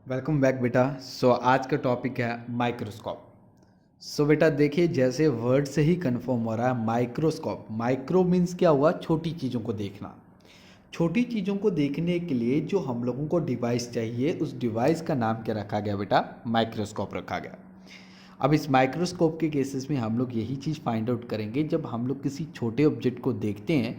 Welcome back बेटा। आज का टॉपिक है माइक्रोस्कोप। बेटा देखिए, जैसे वर्ड से ही कंफर्म हो रहा है माइक्रोस्कोप। माइक्रो मीन्स क्या हुआ? छोटी चीज़ों को देखना। छोटी चीज़ों को देखने के लिए जो हम लोगों को डिवाइस चाहिए, उस डिवाइस का नाम क्या रखा गया बेटा? माइक्रोस्कोप रखा गया। अब इस माइक्रोस्कोप के केसेस में हम लोग यही चीज़ फाइंड आउट करेंगे, जब हम लोग किसी छोटे ऑब्जेक्ट को देखते हैं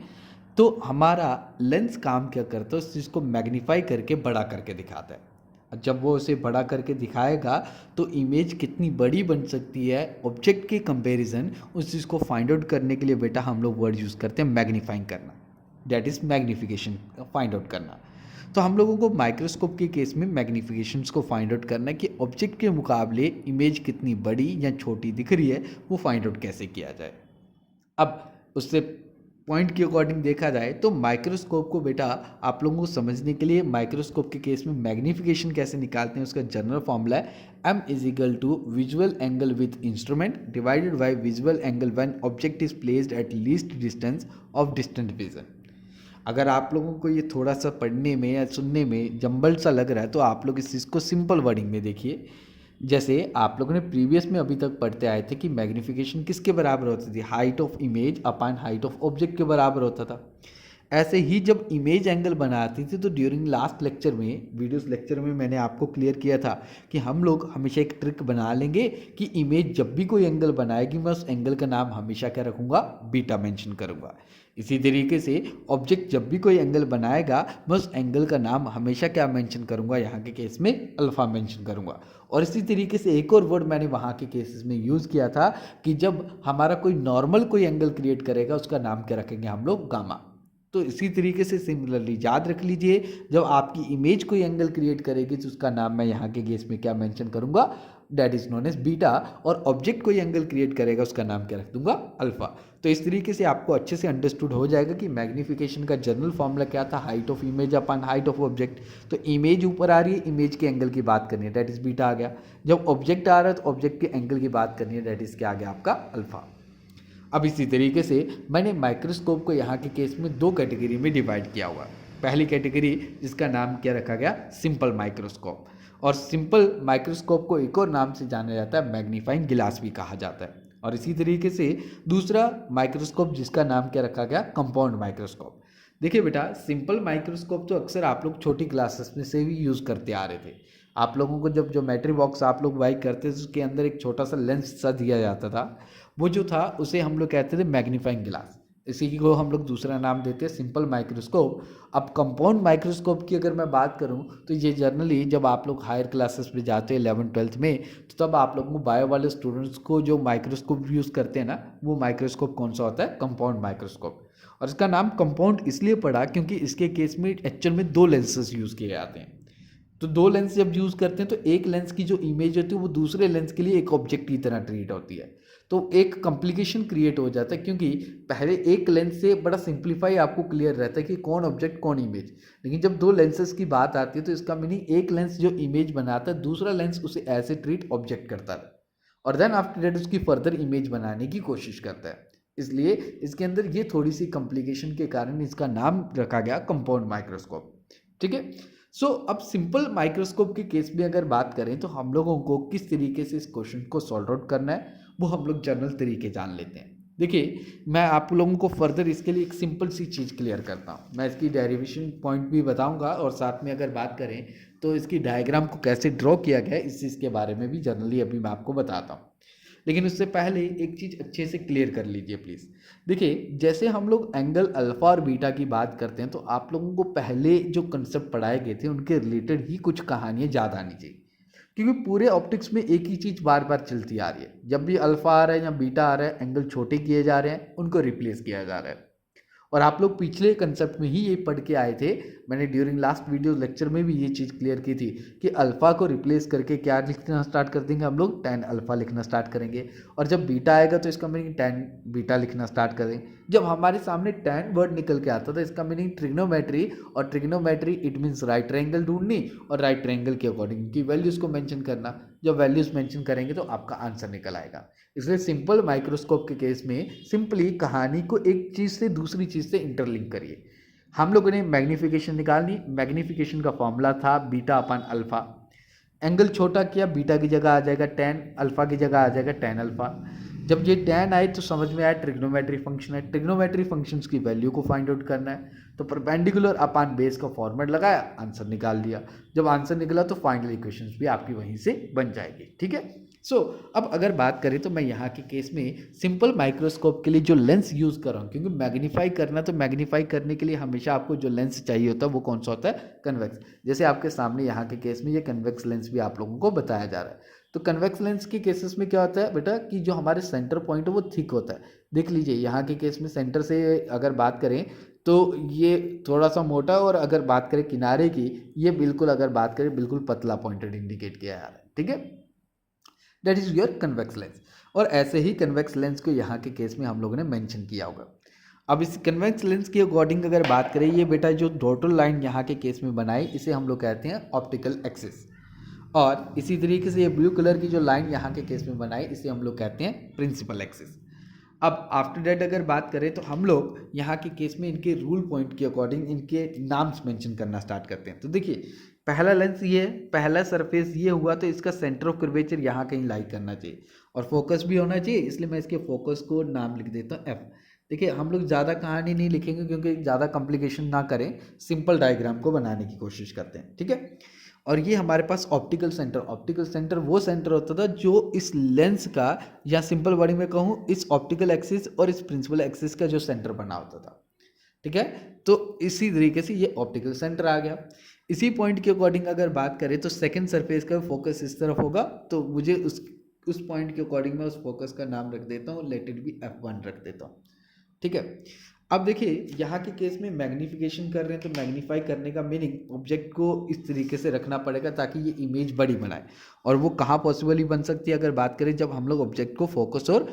तो हमारा लेंस काम क्या करता है? उस चीज़ को मैग्नीफाई करके बड़ा करके दिखाता है। जब वो उसे बड़ा करके दिखाएगा तो इमेज कितनी बड़ी बन सकती है ऑब्जेक्ट के कंपैरिजन, उस चीज़ को फाइंड आउट करने के लिए बेटा हम लोग वर्ड यूज़ करते हैं मैग्नीफाइंग करना। That is magnification, find out करना। तो हम लोगों को माइक्रोस्कोप के केस में मैग्नीफिकेशंस को फाइंड आउट करना है कि ऑब्जेक्ट के मुकाबले इमेज कितनी बड़ी या छोटी दिख रही है, वो फाइंड आउट कैसे किया जाए। अब उससे पॉइंट के अकॉर्डिंग देखा जाए तो माइक्रोस्कोप को बेटा आप लोगों को समझने के लिए माइक्रोस्कोप के केस में मैग्नीफिकेशन कैसे निकालते हैं, उसका जनरल फॉर्मूला है m is equal to visual angle with instrument divided by visual angle when object is placed at least distance of distant vision. अगर आप लोगों को ये थोड़ा सा पढ़ने में या सुनने में जंबल सा लग रहा है तो आप लोग इस चीज़ को सिंपल वर्डिंग में देखिए। जैसे आप लोगों ने प्रीवियस में अभी तक पढ़ते आए थे कि मैग्नीफिकेशन किसके बराबर होती थी? Height of image upon height of object के बराबर होता था। ऐसे ही जब इमेज एंगल बनाती थी तो ड्यूरिंग लास्ट लेक्चर में, वीडियोस लेक्चर में मैंने आपको क्लियर किया था कि हम लोग हमेशा एक ट्रिक बना लेंगे कि इमेज जब भी कोई एंगल बनाएगी मैं उस एंगल का नाम हमेशा क्या रखूँगा? बीटा मेंशन करूँगा। इसी तरीके से ऑब्जेक्ट जब भी कोई एंगल बनाएगा मैं उस एंगल का नाम हमेशा क्या मेंशन करूँगा? यहाँ के केस में अल्फ़ा मेंशन करूँगा। और इसी तरीके से एक और वर्ड मैंने वहाँ के केसेस में यूज़ किया था कि जब हमारा कोई नॉर्मल कोई एंगल क्रिएट करेगा उसका नाम क्या रखेंगे हम लोग? गामा। तो इसी तरीके से सिमिलरली याद रख लीजिए, जब आपकी इमेज कोई एंगल क्रिएट करेगी तो उसका नाम मैं यहाँ के केस में क्या मेंशन करूँगा? That is known as beta. और ऑब्जेक्ट कोई एंगल क्रिएट करेगा उसका नाम क्या रख दूंगा? अल्फा। तो इस तरीके से आपको अच्छे से अंडरस्टूड हो जाएगा कि मैग्नीफिकेशन का जनरल फॉर्मूला क्या था? Height of image upon height of object. तो इमेज ऊपर आ रही है, इमेज के एंगल की बात करनी है, दैट इज बीटा आ गया। जब ऑब्जेक्ट आ रहा है तो ऑब्जेक्ट के एंगल की बात करनी है, दैट इज क्या आ गया आपका? अल्फा। अब इसी तरीके से मैंने माइक्रोस्कोप को यहाँ के केस में दो कैटेगरी में डिवाइड किया हुआ है। पहली कैटेगरी जिसका नाम क्या रखा गया? Simple microscope. और सिंपल माइक्रोस्कोप को एक और नाम से जाना जाता है मैग्नीफाइंग गिलास भी कहा जाता है। और इसी तरीके से दूसरा माइक्रोस्कोप जिसका नाम क्या रखा गया? Compound microscope. देखिए बेटा, सिंपल माइक्रोस्कोप तो अक्सर आप लोग छोटी क्लासेस में से भी यूज़ करते आ रहे थे। आप लोगों को जब ज्योमेट्री बॉक्स आप लोग बाई करते थे उसके अंदर एक छोटा सा लेंस सा दिया जाता था, वो जो था उसे हम लोग कहते थे मैग्नीफाइंग ग्लास। इसी को हम लोग दूसरा नाम देते हैं सिंपल माइक्रोस्कोप। अब कंपाउंड माइक्रोस्कोप की अगर मैं बात करूं तो ये जनरली जब आप लोग हायर क्लासेस में जाते हैं 11th-12th में, तो तब आप लोगों को बायो वाले स्टूडेंट्स को जो माइक्रोस्कोप यूज़ करते हैं ना, वो माइक्रोस्कोप कौन सा होता है? Compound microscope. और इसका नाम कंपाउंड इसलिए पड़ा क्योंकि इसके केस में एक्चुअल में दो लेंसेज यूज़ किए जाते हैं। तो दो लेंस जब यूज़ करते हैं तो एक लेंस की जो इमेज होती है वो दूसरे लेंस के लिए एक ऑब्जेक्ट की तरह ट्रीट होती है। तो एक कॉम्प्लिकेशन क्रिएट हो जाता है, क्योंकि पहले एक लेंस से बड़ा सिंप्लीफाई आपको क्लियर रहता है कि कौन ऑब्जेक्ट कौन इमेज। लेकिन जब दो लेंसेज की बात आती है तो इसका मीनिंग एक लेंस जो इमेज बनाता है, दूसरा लेंस उसे ऐसे ट्रीट ऑब्जेक्ट करता है और देन आफ्टर दैट उसकी फर्दर इमेज बनाने की कोशिश करता है। इसलिए इसके अंदर ये थोड़ी सी कॉम्प्लिकेशन के कारण इसका नाम रखा गया कंपाउंड माइक्रोस्कोप। ठीक है। अब सिंपल माइक्रोस्कोप के केस में अगर बात करें तो हम लोगों को किस तरीके से इस क्वेश्चन को सॉल्व आउट करना है वो हम लोग जनरल तरीके जान लेते हैं। देखिए, मैं आप लोगों को फर्दर इसके लिए एक सिंपल सी चीज़ क्लियर करता हूँ। मैं इसकी डेरिवेशन पॉइंट भी बताऊंगा और साथ में अगर बात करें तो इसकी डायग्राम को कैसे ड्रॉ किया गया है इस चीज़ के बारे में भी जनरली अभी मैं आपको बताता हूँ। लेकिन उससे पहले एक चीज़ अच्छे से क्लियर कर लीजिए प्लीज़। देखिए, जैसे हम लोग एंगल अल्फ़ा और बीटा की बात करते हैं तो आप लोगों को पहले जो कंसेप्ट पढ़ाए गए थे उनके रिलेटेड ही कुछ कहानियाँ याद आनी चाहिए, क्योंकि पूरे ऑप्टिक्स में एक ही चीज़ बार बार चलती आ रही है। जब भी अल्फ़ा आ रहा है या बीटा आ रहा है, एंगल छोटे किए जा रहे हैं, उनको रिप्लेस किया जा रहा है। और आप लोग पिछले कंसेप्ट में ही ये पढ़ के आए थे, मैंने ड्यूरिंग लास्ट वीडियो लेक्चर में भी ये चीज़ क्लियर की थी कि अल्फ़ा को रिप्लेस करके क्या लिखना स्टार्ट कर देंगे हम लोग? tan अल्फ़ा लिखना स्टार्ट करेंगे। और जब बीटा आएगा तो इसका मीनिंग tan बीटा लिखना स्टार्ट करेंगे। जब हमारे सामने tan वर्ड निकल के आता था इसका मीनिंग ट्रिग्नोमेट्री, और trigonometry it means right triangle ढूंढनी और राइट ट्रायंगल के अकॉर्डिंग उनकी वैल्यूज़ को मेंशन करना। जब वैल्यूज़ मेंशन करेंगे तो आपका आंसर निकल आएगा। इसलिए सिंपल माइक्रोस्कोप के केस में सिंपली कहानी को एक चीज़ से दूसरी चीज़ से इंटरलिंक करिए। हम लोगों ने मैग्नीफिकेशन निकालनी, मैग्नीफिकेशन का फॉर्मूला था बीटा अपन अल्फा। एंगल छोटा किया, बीटा की जगह आ जाएगा टेन, अल्फा की जगह आ जाएगा टेन अल्फा। जब ये टेन आए तो समझ में आया ट्रिग्नोमेट्री फंक्शन है, ट्रिग्नोमेट्री फंक्शंस की वैल्यू को फाइंड आउट करना है, तो परपेंडिकुलर अपान बेस का फॉर्मेट लगाया, आंसर निकाल दिया। जब आंसर निकला तो फाइनल इक्वेशंस भी आपकी वहीं से बन जाएगी, ठीक है। अब अगर बात करें तो मैं यहाँ के केस में सिंपल माइक्रोस्कोप के लिए जो लेंस यूज़ कर रहा हूँ, क्योंकि मैग्नीफाई करना, तो मैग्नीफाई करने के लिए हमेशा आपको जो लेंस चाहिए होता है वो कौन सा होता है, कन्वेक्स। जैसे आपके सामने यहाँ के केस में ये कन्वेक्स लेंस भी आप लोगों को बताया जा रहा है। तो कन्वेक्स लेंस के केसेस में क्या होता है बेटा कि जो हमारे सेंटर पॉइंट है वो थिक होता है। देख लीजिए यहाँ के केस में सेंटर से अगर बात करें तो ये थोड़ा सा मोटा, और अगर बात करें किनारे की, ये बिल्कुल अगर बात करें बिल्कुल पतला पॉइंटेड इंडिकेट किया जा रहा है, ठीक है। That is your convex lens. और ऐसे ही कन्वेक्स लेंस को यहाँ के केस में हम लोगों ने मेंशन किया होगा। अब इस कन्वेक्स लेंस के अकॉर्डिंग अगर बात करें, ये बेटा जो डॉटल लाइन यहाँ के केस में बनाई, इसे हम लोग कहते हैं ऑप्टिकल एक्सिस। और इसी तरीके से ये ब्लू कलर की जो लाइन यहाँ के केस में बनाई, इसे हम लोग कहते हैं प्रिंसिपल एक्सिस। अब आफ्टर दैट अगर बात करें तो हम लोग यहाँ के केस में इनके रूल पॉइंट के अकॉर्डिंग इनके नाम्स मेंशन करना स्टार्ट करते हैं। तो देखिए पहला लेंस ये है, पहला सरफेस ये हुआ, तो इसका सेंटर ऑफ कर्वेचर यहाँ कहीं लाई करना चाहिए और फोकस भी होना चाहिए, इसलिए मैं इसके फोकस को नाम लिख देता हूँ एफ। देखिए हम लोग ज़्यादा कहानी नहीं लिखेंगे क्योंकि ज़्यादा कॉम्प्लिकेशन ना करें, सिंपल डायग्राम को बनाने की कोशिश करते हैं, ठीक है। और ये हमारे पास ऑप्टिकल सेंटर वो सेंटर होता था जो इस लेंस का, या सिंपल वर्डिंग में कहूँ, इस ऑप्टिकल एक्सिस और इस प्रिंसिपल एक्सिस का जो सेंटर बना होता था, ठीक है। तो इसी तरीके से ये ऑप्टिकल सेंटर आ गया। इसी पॉइंट के अकॉर्डिंग अगर बात करें तो सेकंड सरफेस का फोकस इस तरफ होगा, तो मुझे उस पॉइंट के अकॉर्डिंग मैं उस फोकस का नाम रख देता हूँ, लेट इट बी F1 रख देता हूँ, ठीक है। अब देखिए यहाँ के केस में मैग्नीफिकेशन कर रहे हैं, तो मैग्नीफाई करने का मीनिंग ऑब्जेक्ट को इस तरीके से रखना पड़ेगा ताकि ये इमेज बड़ी बनाए। और वो कहाँ पॉसिबली बन सकती है अगर बात करें, जब हम लोग ऑब्जेक्ट को फोकस और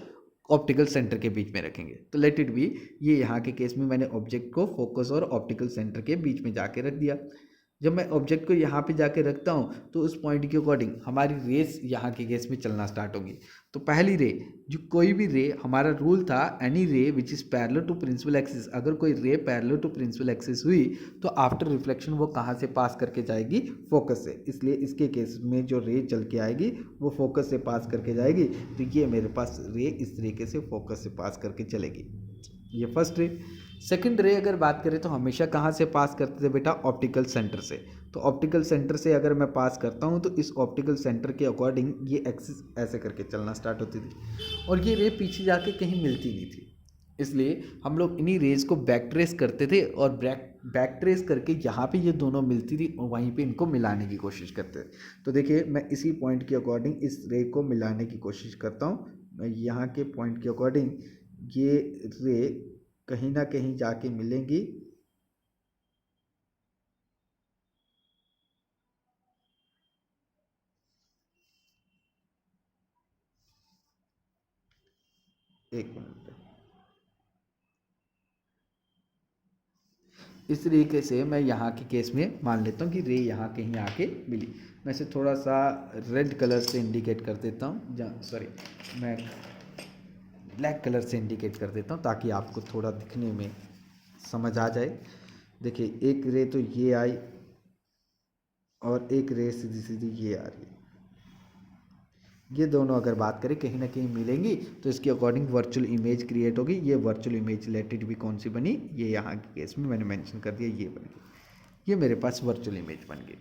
ऑप्टिकल सेंटर के बीच में रखेंगे। तो लेट इट बी, ये यहाँ के केस में मैंने ऑब्जेक्ट को फोकस और ऑप्टिकल सेंटर के बीच में जाके रख दिया। जब मैं ऑब्जेक्ट को यहाँ पे जाके रखता हूँ तो उस पॉइंट के अकॉर्डिंग हमारी रेस यहाँ के केस में चलना स्टार्ट होंगी। तो पहली रे, जो कोई भी रे, हमारा रूल था any ray which is parallel to principal axis, अगर कोई ray parallel to principal axis हुई तो आफ्टर रिफ्लेक्शन वो कहाँ से पास करके जाएगी, फोकस से। इसलिए इसके केस में जो रे चल के आएगी वो फोकस से पास करके जाएगी। तो ये मेरे पास रे इस तरीके से फोकस से पास करके चलेगी, ये फर्स्ट रे। सेकंड रे अगर बात करें तो हमेशा कहाँ से पास करते थे बेटा, ऑप्टिकल सेंटर से। तो ऑप्टिकल सेंटर से अगर मैं पास करता हूँ तो इस ऑप्टिकल सेंटर के अकॉर्डिंग ये एक्सिस ऐसे करके चलना स्टार्ट होती थी, और ये रे पीछे जाके कहीं मिलती नहीं थी। इसलिए हम लोग इन्हीं रेज को बैक ट्रेस करते थे, और बैक ट्रेस करके यहाँ पे ये दोनों मिलती थी और वहीं पे इनको मिलाने की कोशिश करते थे। तो देखिए मैं इसी पॉइंट के अकॉर्डिंग इस रे को मिलाने की कोशिश करता हूँ। मैं यहाँ के पॉइंट के अकॉर्डिंग ये रे कहीं ना कहीं जाके मिलेंगी, एक मिनट। इस तरीके से मैं यहाँ के केस में मान लेता हूँ कि रे यहाँ कहीं आके मिली। मैं इसे थोड़ा सा रेड कलर से इंडिकेट कर देता हूँ, सॉरी मैं ब्लैक कलर से इंडिकेट कर देता हूँ ताकि आपको थोड़ा दिखने में समझ आ जाए। देखिए एक रे तो ये आई और एक रे सीधी सीधी ये आ रही है, ये दोनों अगर बात करें कहीं ना कहीं मिलेंगी तो इसके अकॉर्डिंग वर्चुअल इमेज क्रिएट होगी। ये virtual image let it be कौन सी बनी, ये यहाँ के केस में मैंने मेंशन कर दिया, ये बन गई, ये मेरे पास वर्चुअल इमेज बन गई।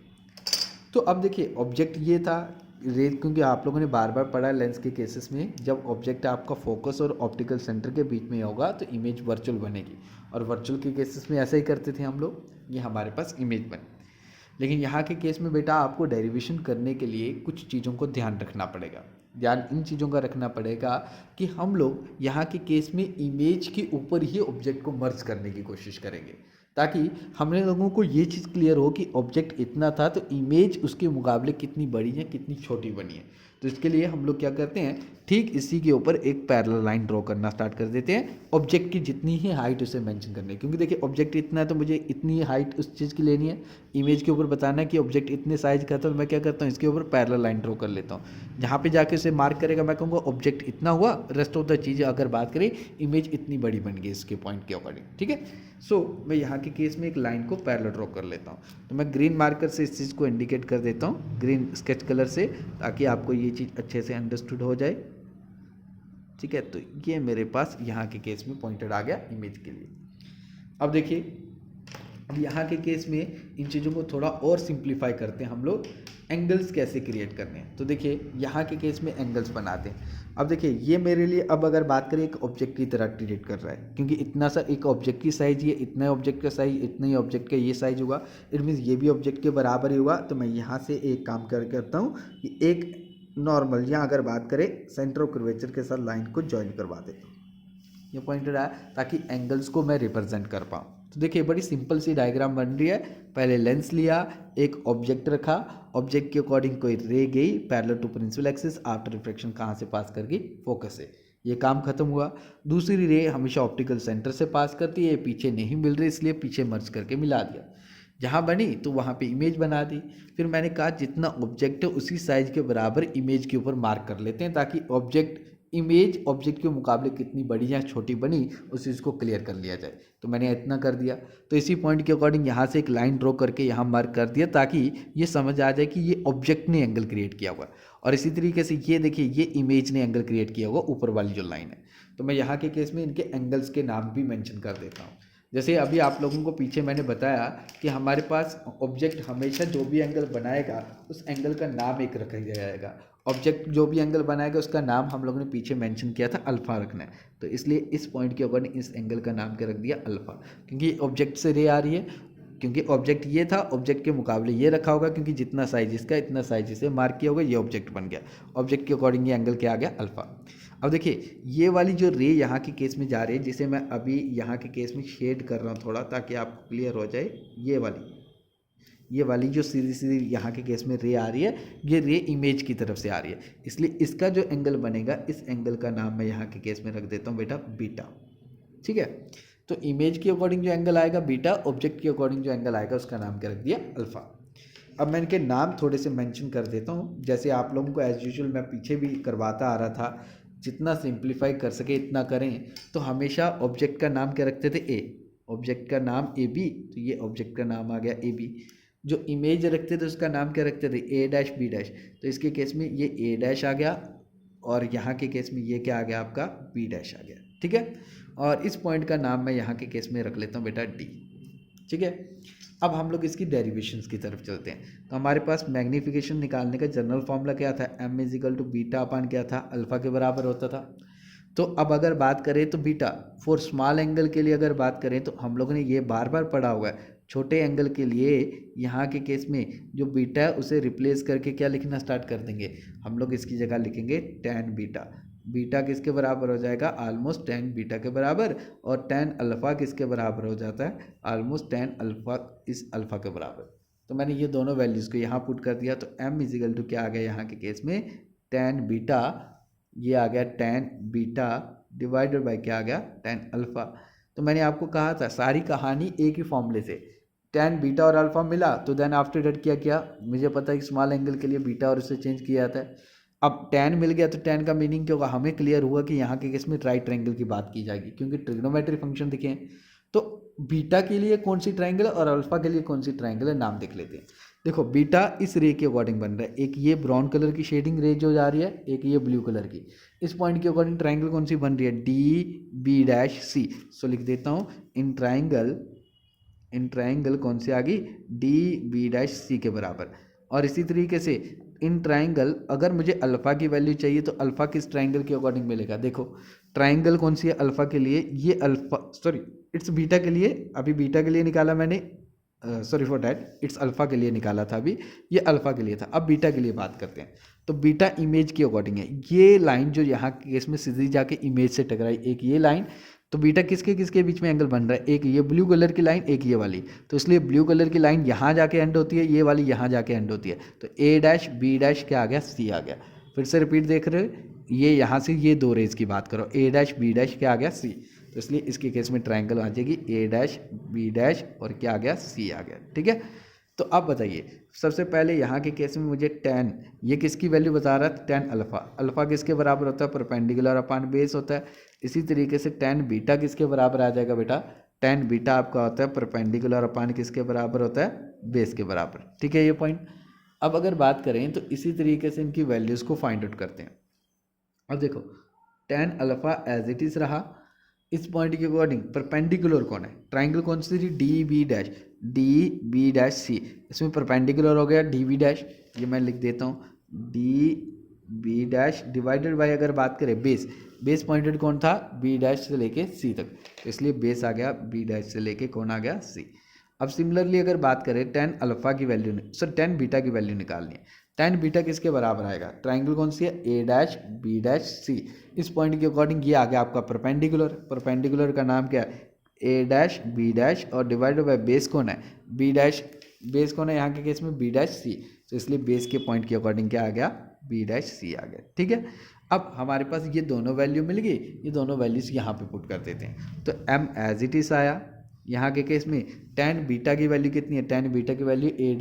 तो अब देखिए ऑब्जेक्ट ये था रे, क्योंकि आप लोगों ने बार बार पढ़ा लेंस के केसेस में, जब ऑब्जेक्ट आपका फोकस और ऑप्टिकल सेंटर के बीच में होगा तो इमेज वर्चुअल बनेगी, और वर्चुअल के केसेस में ऐसा ही करते थे हम लोग, ये हमारे पास इमेज बनी। लेकिन यहाँ के केस में बेटा आपको डेरिवेशन करने के लिए कुछ चीज़ों को ध्यान रखना पड़ेगा। ध्यान इन चीज़ों का रखना पड़ेगा कि हम लोग यहाँ के केस में इमेज के ऊपर ही ऑब्जेक्ट को मर्ज करने की कोशिश करेंगे, ताकि हमने लोगों को ये चीज़ क्लियर हो कि ऑब्जेक्ट इतना था तो इमेज उसके मुकाबले कितनी बड़ी है कितनी छोटी बनी है। तो तो इसके लिए हम लोग क्या करते हैं, ठीक इसी के ऊपर एक पैरेलल लाइन ड्रॉ करना स्टार्ट कर देते हैं। ऑब्जेक्ट की जितनी ही हाइट उसे मेंशन करनी है, क्योंकि देखिए ऑब्जेक्ट इतना है तो मुझे इतनी हाइट उस चीज़ की लेनी है। इमेज के ऊपर बताना है कि ऑब्जेक्ट इतने साइज का था, तो मैं क्या करता हूँ इसके ऊपर पैरेलल लाइन ड्रॉ कर लेता हूँ। जहाँ पे जाके उसे मार्क करेगा मैं कहूँगा ऑब्जेक्ट इतना हुआ, रेस्ट ऑफ द चीज़ें अगर बात करें इमेज इतनी बड़ी बन गई इसके पॉइंट के अकॉर्डिंग, ठीक है। सो मैं यहाँ के केस में एक लाइन को पैरेलल ड्रॉ कर लेता हूँ। तो मैं ग्रीन मार्कर से इस चीज़ को इंडिकेट कर देता हूँ, ग्रीन स्केच कलर से, ताकि आपको ये चीज़ अच्छे से अंडरस्टूड हो जाए, ठीक है। तो ये मेरे पास यहाँ के केस में पॉइंटेड आ गया इमेज के लिए। अब देखिए, अब यहाँ के केस में इन चीज़ों को थोड़ा और सिंप्लीफाई करते हैं हम लोग, एंगल्स कैसे क्रिएट करने हैं। तो देखिए यहाँ के केस में एंगल्स बनाते हैं। अब देखिए ये मेरे लिए, अब अगर बात करें, एक ऑब्जेक्ट की तरह ट्रीट कर रहा है, क्योंकि इतना सा एक ऑब्जेक्ट की साइज, ये इतना ऑब्जेक्ट का साइज, इतना ही ऑब्जेक्ट का ये साइज होगा, इट मीन्स ये भी ऑब्जेक्ट के बराबर ही होगा। तो मैं यहाँ से एक काम करता हूँ कि एक नॉर्मल, यहाँ अगर बात करें सेंटर ऑफ कर्वेचर के साथ लाइन को ज्वाइन करवा देता हूँ, ये पॉइंटेड आया, ताकि एंगल्स को मैं रिप्रेजेंट कर पाऊँ। तो देखिए बड़ी सिंपल सी डायग्राम बन रही है। पहले लेंस लिया, एक ऑब्जेक्ट रखा, ऑब्जेक्ट के अकॉर्डिंग कोई रे गई parallel to principal axis, after reflection कहाँ से पास कर गई, फोकस से, ये काम खत्म हुआ। दूसरी रे हमेशा ऑप्टिकल सेंटर से पास करती है, पीछे नहीं मिल रही इसलिए पीछे मर्ज करके मिला दिया, जहाँ बनी तो वहाँ पे इमेज बना दी। फिर मैंने कहा जितना ऑब्जेक्ट है उसी साइज के बराबर इमेज के ऊपर मार्क कर लेते हैं, ताकि इमेज ऑब्जेक्ट के मुकाबले कितनी बड़ी या छोटी बनी उस चीज़ को क्लियर कर लिया जाए। तो मैंने इतना कर दिया। तो इसी पॉइंट के अकॉर्डिंग यहाँ से एक लाइन ड्रॉ करके यहाँ मार्क कर दिया, ताकि ये समझ आ जाए कि ये ऑब्जेक्ट ने एंगल क्रिएट किया होगा। और इसी तरीके से ये देखिए ये इमेज ने एंगल क्रिएट किया होगा, ऊपर वाली जो लाइन है। तो मैं यहाँ के केस में इनके एंगल्स के नाम भी मेंशन कर देता हूँ। जैसे अभी आप लोगों को पीछे मैंने बताया कि हमारे पास ऑब्जेक्ट हमेशा जो भी एंगल बनाएगा उस एंगल का नाम एक रखा जाएगा। ऑब्जेक्ट जो भी एंगल बनाएगा उसका नाम हम लोगों ने पीछे मेंशन किया था अल्फ़ा रखना है। तो इसलिए इस पॉइंट के अकॉर्डिंग इस एंगल का नाम क्या रख दिया, अल्फ़ा, क्योंकि ऑब्जेक्ट से रे आ रही है, क्योंकि ऑब्जेक्ट ये था, ऑब्जेक्ट के मुकाबले ये रखा होगा, क्योंकि जितना साइज इसका इतना साइज इसे मार्क किया होगा, ये ऑब्जेक्ट बन गया। ऑब्जेक्ट के अकॉर्डिंग ये एंगल क्या आ गया, अल्फ़ा। अब देखिए ये वाली जो रे यहाँ के केस में जा रही है, जिसे मैं अभी यहाँ के केस में शेड कर रहा हूँ थोड़ा, ताकि आपको क्लियर हो जाए, ये वाली जो सीधी सीधी यहाँ के केस में रे आ रही है, ये रे इमेज की तरफ से आ रही है, इसलिए इसका जो एंगल बनेगा, इस एंगल का नाम मैं यहाँ के केस में रख देता हूँ बेटा बीटा, ठीक है। तो इमेज के अकॉर्डिंग जो एंगल आएगा बीटा, ऑब्जेक्ट के अकॉर्डिंग जो एंगल आएगा उसका नाम क्या रख दिया, अल्फ़ा। अब मैं इनके नाम थोड़े से मेंशन कर देता हूँ, जैसे आप लोगों को एज यूजुअल मैं पीछे भी करवाता आ रहा था, जितना सिंप्लीफाई कर सके इतना करें। तो हमेशा ऑब्जेक्ट का नाम क्या रखते थे, ए, ऑब्जेक्ट का नाम ए बी, तो ये ऑब्जेक्ट का नाम आ गया ए बी। जो इमेज रखते थे उसका नाम क्या रखते थे, ए डैश बी डैश, तो इसके केस में ये ए डैश आ गया, और यहाँ के केस में ये क्या आ गया आपका, बी डैश आ गया, ठीक है। और इस पॉइंट का नाम मैं यहाँ के केस में रख लेता हूँ बेटा डी, ठीक है। अब हम लोग इसकी डेरिवेशंस की तरफ चलते हैं। तो हमारे पास मैग्नीफिकेशन निकालने का जनरल फॉर्मूला क्या था, M is equal to beta upon क्या था, अल्फ़ा के बराबर होता था। तो अब अगर बात करें तो बीटा फॉर स्मॉल एंगल के लिए अगर बात करें तो हम लोगों ने ये बार बार पढ़ा हुआ है, छोटे एंगल के लिए यहाँ के केस में जो बीटा है उसे रिप्लेस करके क्या लिखना स्टार्ट कर देंगे, हम लोग इसकी जगह लिखेंगे tan बीटा। बीटा किसके बराबर हो जाएगा, ऑलमोस्ट tan बीटा के बराबर, और tan अल्फ़ा किसके बराबर हो जाता है, ऑलमोस्ट tan अल्फ़ा इस अल्फ़ा के बराबर। तो मैंने ये दोनों वैल्यूज़ को यहाँ पुट कर दिया, तो m इजिकल टू क्या आ गया यहाँ के केस में tan बीटा, ये आ गया tan बीटा डिवाइडेड बाय क्या आ गया, tan अल्फ़ा। तो मैंने आपको कहा था सारी कहानी एक ही फॉर्मूले से, tan बीटा और अल्फ़ा मिला तो देन आफ्टर डेट क्या किया, मुझे पता है कि स्मॉल एंगल के लिए बीटा और उससे चेंज किया जाता है। अब tan मिल गया तो tan का मीनिंग क्या होगा, हमें क्लियर हुआ कि यहाँ के केस में राइट ट्रायंगल की बात की जाएगी, क्योंकि ट्रिग्नोमेट्री फंक्शन दिखे हैं। तो बीटा के लिए कौन सी ट्रायंगल है और अल्फ़ा के लिए कौन सी ट्रायंगल है, नाम देख लेते हैं। देखो बीटा इस रे के अकॉर्डिंग बन रहा है, एक ये ब्राउन कलर की शेडिंग रे जो जा रही है, एक ये ब्लू कलर की। इस पॉइंट के अकॉर्डिंग ट्रायंगल कौन सी बन रही है, डी बी डैश सी। सो लिख देता हूँ इन ट्रायंगल कौन सी आ गई, डी बी डैश सी के बराबर। और इसी तरीके से इन ट्रायंगल अगर मुझे अल्फ़ा की वैल्यू चाहिए तो अल्फ़ा किस ट्रायंगल के अकॉर्डिंग मिलेगा, देखो ट्रायंगल कौन सी है अल्फ़ा के लिए, ये अल्फ़ा सॉरी इट्स बीटा के लिए, अभी बीटा के लिए निकाला मैंने, sorry for that, it's alpha के लिए निकाला था अभी, ये अल्फ़ा के लिए था। अब बीटा के लिए बात करते हैं। तो बीटा इमेज के अकॉर्डिंग है, ये लाइन जो यहाँ के केस में सीधी जाके इमेज से टकराई, एक ये लाइन, तो बीटा किसके किसके बीच में एंगल बन रहा है, एक ये ब्लू कलर की लाइन, एक ये वाली। तो इसलिए ब्लू कलर की लाइन यहाँ जाके एंड होती है, ये वाली यहाँ जाके एंड होती है। तो ए डैश बी डैश क्या आ गया, सी आ गया। फिर से रिपीट देख रहे हो, ये यहाँ से ये दो रेज की बात करो, ए डैश बी डैश क्या आ गया सी, तो इसलिए इसके केस में ट्रायंगल आ जाएगी ए डैश बी डैश और क्या आ गया सी आ गया। ठीक है, तो अब बताइए सबसे पहले यहाँ के केस में मुझे टेन, ये किसकी वैल्यू बता रहा है, टेन अल्फा, अल्फा किसके बराबर होता है, परपेंडिकुलर अपान बेस होता है। इसी तरीके से टेन बीटा किसके बराबर आ जाएगा बेटा, टेन बीटा आपका होता है परपेंडिकुलर अपान किसके बराबर होता है, बेस के बराबर। ठीक है ये पॉइंट। अब अगर बात करें तो इसी तरीके से इनकी वैल्यूज़ को फाइंड आउट करते हैं। अब देखो tan alpha as it is रहा, इस पॉइंट के अकॉर्डिंग परपेंडिकुलर कौन है, ट्राइंगल कौन सी थी, D B dash, D B dash C, इसमें परपेंडिकुलर हो गया डी बी डैश, ये मैं लिख देता हूँ D B dash divided by अगर बात करें बेस, बेस पॉइंटेड कौन था, बी डैश से लेके सी तक, तो इसलिए बेस आ गया बी डैश से लेके कौन आ गया सी। अब सिमिलरली अगर बात करें टेन अल्फा की वैल्यू सर टेन बीटा की वैल्यू निकालनी है, टेन बीटा किसके बराबर आएगा, ट्राइंगल कौन सी है, ए डैश बी डैश सी, इस पॉइंट के अकॉर्डिंग ये आ गया आपका परपेंडिकुलर, परपेंडिकुलर का नाम क्या है, ए डैश बी डैश और डिवाइडेड बाय बेस कौन है, बी डैश, बेस कौन है यहाँ के केस में बी डैश सी, तो इसलिए बेस के पॉइंट के अकॉर्डिंग क्या आ गया, बी डैश सी आ गया। ठीक है, अब हमारे पास ये दोनों वैल्यू मिल गई, ये दोनों वैल्यूज यहाँ पे पुट कर देते हैं, तो एम एज इट इज आया। यहाँ के केस में टेन बीटा की वैल्यू कितनी है, टेन बीटा की value A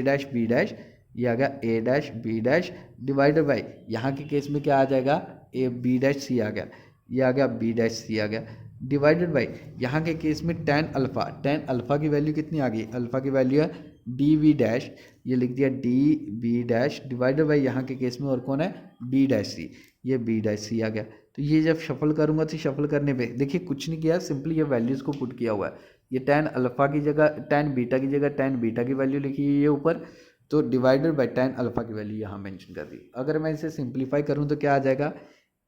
dash B dash, ये आ गया A dash B dash divided by यहाँ के केस में क्या आ जाएगा, ए बी डैश सी आ गया, ये आ गया बी डैश सी आ गया डिवाइडेड बाई यहाँ के केस में टेन अल्फा की वैल्यू कितनी आ गई, अल्फा की वैल्यू है डी वी डैश, ये लिख दिया D B dash divided by यहाँ के केस में और कौन है, बी डैश सी, ये बी डैश सी आ गया। तो ये जब शफल करूँगा तो शफल करने पे देखिए कुछ नहीं किया, सिंपली ये वैल्यूज़ को पुट किया हुआ है, ये टेन अल्फा की जगह टेन बीटा की जगह टेन बीटा की वैल्यू लिखी है ये ऊपर, तो डिवाइडेड बाई टेन अल्फा की वैल्यू यहाँ मेंशन कर दी। अगर मैं इसे सिंप्लीफाई करूँ तो क्या आ जाएगा,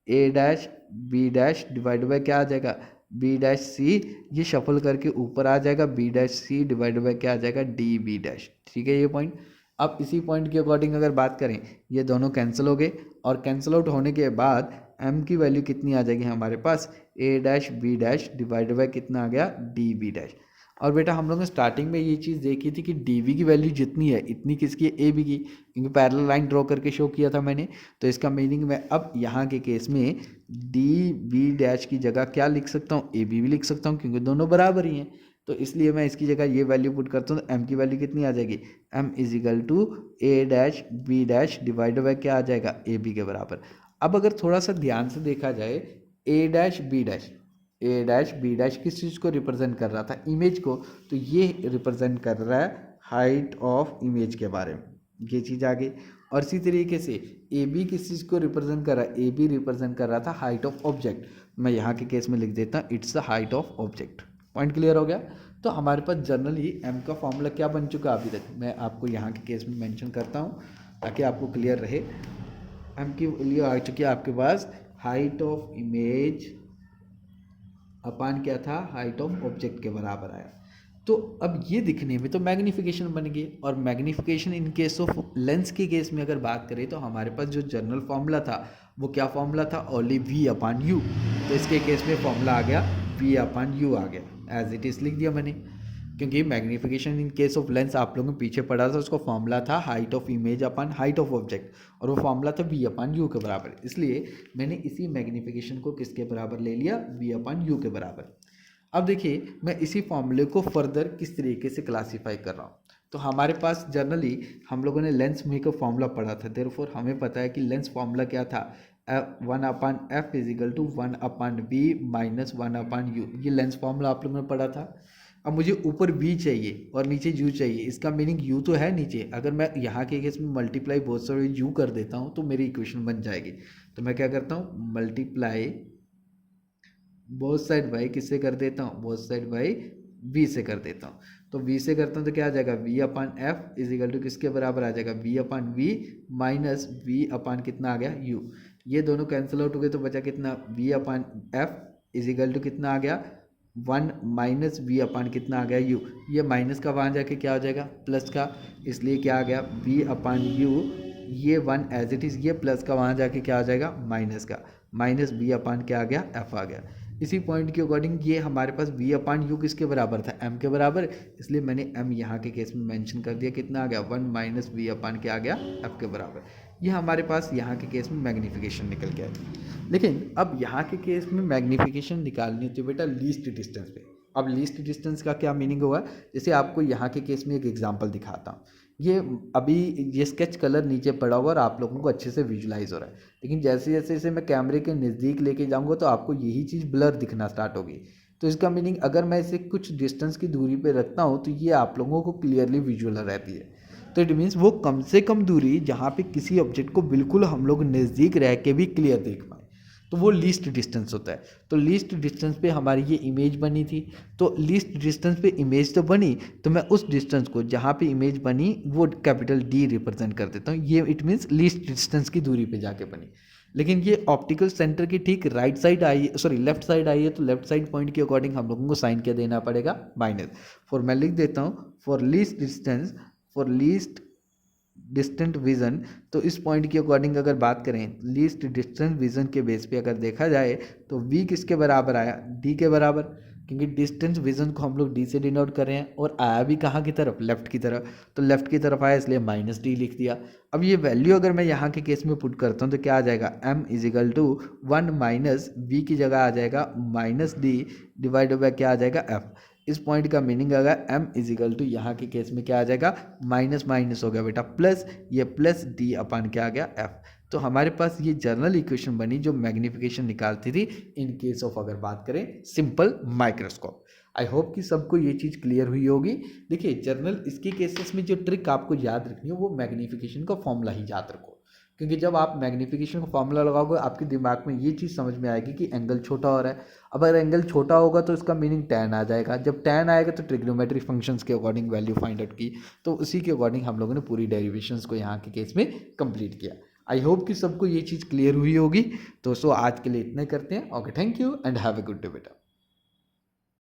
A dash B dash divide by क्या आ जाएगा, बी डैश सी, ये शफल करके ऊपर आ जाएगा B dash C divide by क्या आ जाएगा, डी बी डैश। ठीक है ये पॉइंट। अब इसी पॉइंट के अकॉर्डिंग अगर बात करें, ये दोनों कैंसिल हो गए और कैंसिल आउट होने के बाद m की वैल्यू कितनी आ जाएगी हमारे पास, a dash B dash divide by कितना आ गया, डी बी डैश। और बेटा हम लोगों ने स्टार्टिंग में ये चीज़ देखी थी कि डी की वैल्यू जितनी है इतनी किसकी है, ए बी की, क्योंकि पैरेलल लाइन ड्रॉ करके शो किया था मैंने, तो इसका मीनिंग मैं अब यहाँ के केस में डी बी डैश की जगह क्या लिख सकता हूँ, ए बी भी लिख सकता हूँ क्योंकि दोनों बराबर ही हैं, तो इसलिए मैं इसकी जगह ये वैल्यू पुट करता हूँ, तो m की वैल्यू कितनी आ जाएगी, m is equal to A dash B dash divide by क्या आ जाएगा, ए बी के बराबर। अब अगर थोड़ा सा ध्यान से देखा जाए, ए डैश बी डैश किस चीज़ को रिप्रेजेंट कर रहा था, इमेज को, तो ये रिप्रेजेंट कर रहा है हाइट ऑफ इमेज के बारे में, ये चीज़ आ गई। और इसी तरीके से ए बी किस चीज़ को रिप्रेजेंट कर रहा है, ए बी रिप्रेजेंट कर रहा था हाइट ऑफ ऑब्जेक्ट, मैं यहाँ के केस में लिख देता हूँ it's the height of object. Point clear हो गया। तो हमारे पास जनरली एम का फॉर्मूला क्या बन चुका अभी तक, मैं आपको यहाँ के केस में मेंशन करता हूँ ताकि आपको क्लियर रहे। एम की वैल्यू आ चुकी है आपके पास हाइट ऑफ इमेज अपान क्या था, हाइट ऑफ ऑब्जेक्ट के बराबर आया। तो अब ये दिखने में तो मैग्नीफिकेशन बन गई, और magnification in case of lens के केस में अगर बात करें तो हमारे पास जो जनरल फॉर्मूला था वो क्या फॉर्मूला था, ओनली वी अपान यू, तो इसके केस में फॉर्मूला आ गया वी अपान यू आ गया, एज इट इज़ लिख दिया मैंने, क्योंकि magnification in case of lens आप लोगों ने पीछे पढ़ा था, उसका फॉर्मूला था height of image upon height of object, और वो फॉर्मूला था वी अपान यू के बराबर, इसलिए मैंने इसी मैग्नीफिकेशन को किसके बराबर ले लिया, वी अपान यू के बराबर। अब देखिए मैं इसी फॉर्मूले को फर्दर किस तरीके से क्लासीफाई कर रहा हूँ, तो हमारे पास जनरली हम लोगों ने लेंस में का फॉर्मूला पढ़ा था, देयरफॉर हमें पता है कि लेंस फॉर्मूला क्या था, one upon F is equal to one upon B minus one upon U, ये लेंस फॉर्मूला आप लोगों ने पढ़ा था। अब मुझे ऊपर v चाहिए और नीचे u चाहिए, इसका मीनिंग u तो है नीचे, अगर मैं यहाँ के केस में मल्टीप्लाई बहुत सारे u कर देता हूँ तो मेरी इक्वेशन बन जाएगी। तो मैं क्या करता हूँ, मल्टीप्लाई बोथ साइड बाई किससे कर देता हूँ, बोथ साइड बाई v से कर देता हूँ, तो v से करता हूँ तो क्या आ जाएगा, v upon F is equal to किसके बराबर आ जाएगा, v upon v minus v upon कितना आ गया u, ये दोनों कैंसिल आउट हो गए तो बचा कितना, v upon F is equal to कितना आ गया, वन माइनस वी अपान कितना आ गया यू, ये माइनस का वहाँ जाके क्या हो जाएगा प्लस का, इसलिए क्या आ गया वी अपान यू, ये वन एज इट इज़, ये प्लस का वहाँ जाके क्या आ जाएगा माइनस का, माइनस वी अपान क्या आ गया एफ आ गया। इसी पॉइंट के अकॉर्डिंग ये हमारे पास वी अपान यू किसके बराबर था, एम के बराबर, इसलिए मैंने एम यहाँ के केस में मेंशन कर दिया, कितना आ गया वन माइनस वी अपान क्या आ गया एफ के बराबर। ये हमारे पास यहाँ के केस में मैग्नीफिकेशन निकल गया है। लेकिन अब यहाँ के केस में मैग्नीफिकेशन निकालनी होती है बेटा लीस्ट डिस्टेंस पे। अब लीस्ट डिस्टेंस का क्या मीनिंग होगा, जैसे आपको यहाँ के केस में एक एग्जांपल दिखाता हूँ। ये अभी ये स्केच कलर नीचे पड़ा हुआ और आप लोगों को अच्छे से विजुलाइज हो रहा है, लेकिन जैसे जैसे इसे मैं कैमरे के नज़दीक लेके जाऊँगा तो आपको यही चीज़ ब्लर दिखना स्टार्ट होगी। तो इसका मीनिंग अगर मैं इसे कुछ डिस्टेंस की दूरी पे रखता हूँ तो ये आप लोगों को क्लियरली विजुअल रहती है। तो इट मीन्स वो कम से कम दूरी जहाँ पे किसी ऑब्जेक्ट को बिल्कुल हम लोग नज़दीक रह के भी क्लियर देख पाए, तो वो लीस्ट डिस्टेंस होता है। तो लीस्ट डिस्टेंस पे हमारी ये इमेज बनी थी, तो लीस्ट डिस्टेंस पे इमेज तो बनी, तो मैं उस डिस्टेंस को जहाँ पे इमेज बनी वो कैपिटल डी रिप्रेजेंट कर देता हूँ। ये इट मीन्स लीस्ट डिस्टेंस की दूरी पे जाके बनी। लेकिन ये ऑप्टिकल सेंटर की ठीक राइट साइड आई है, सॉरी लेफ्ट साइड आई है, तो लेफ्ट साइड पॉइंट के अकॉर्डिंग हम लोगों को साइन क्या देना पड़ेगा, माइनस। फॉर मैं लिख देता हूँ for least distance, for least distant vision. तो इस पॉइंट के अकॉर्डिंग अगर बात करें लीस्ट डिस्टेंस विज़न के बेस पे अगर देखा जाए तो v किसके बराबर आया, d के बराबर, क्योंकि डिस्टेंस विज़न को हम लोग d से डिनोट कर रहे हैं और आया भी कहाँ की तरफ, लेफ्ट की तरफ, तो लेफ्ट की तरफ आया इसलिए माइनस डी लिख दिया। अब ये वैल्यू अगर मैं यहाँ के केस में पुट करता हूँ तो क्या आ जाएगा, m is equal to 1 minus V की जगह आ जाएगा माइनस डी डिवाइड बाय क्या आ जाएगा f। इस पॉइंट का मीनिंग अगर m इजिकल टू यहाँ के केस में क्या आ जाएगा, माइनस माइनस हो गया बेटा प्लस, ये प्लस डी अपन क्या आ गया f। तो हमारे पास ये जर्नल इक्वेशन बनी जो मैग्नीफिकेशन निकालती थी इन केस ऑफ अगर बात करें सिंपल माइक्रोस्कोप। आई होप कि सबको ये चीज़ क्लियर हुई होगी। देखिए जर्नल इसके केसेस में जो ट्रिक आपको याद रखनी है वो मैग्नीफिकेशन का फॉर्मूला ही याद रखो, क्योंकि जब आप मैग्नीफिकेशन का फॉर्मूला लगाओगे आपके दिमाग में ये चीज़ समझ में आएगी कि एंगल छोटा हो रहा है। अब अगर एंगल छोटा होगा तो इसका मीनिंग tan आ जाएगा, जब tan आएगा तो ट्रिग्नोमेट्रिक फंक्शंस के अकॉर्डिंग वैल्यू फाइंड आउट की, तो उसी के अकॉर्डिंग हम लोगों ने पूरी डेरिवेशंस को यहाँ के केस में कंप्लीट किया। आई होप कि सबको ये चीज़ क्लियर हुई होगी। तो आज के लिए इतना करते हैं। Okay, thank you and have a good day बेटा।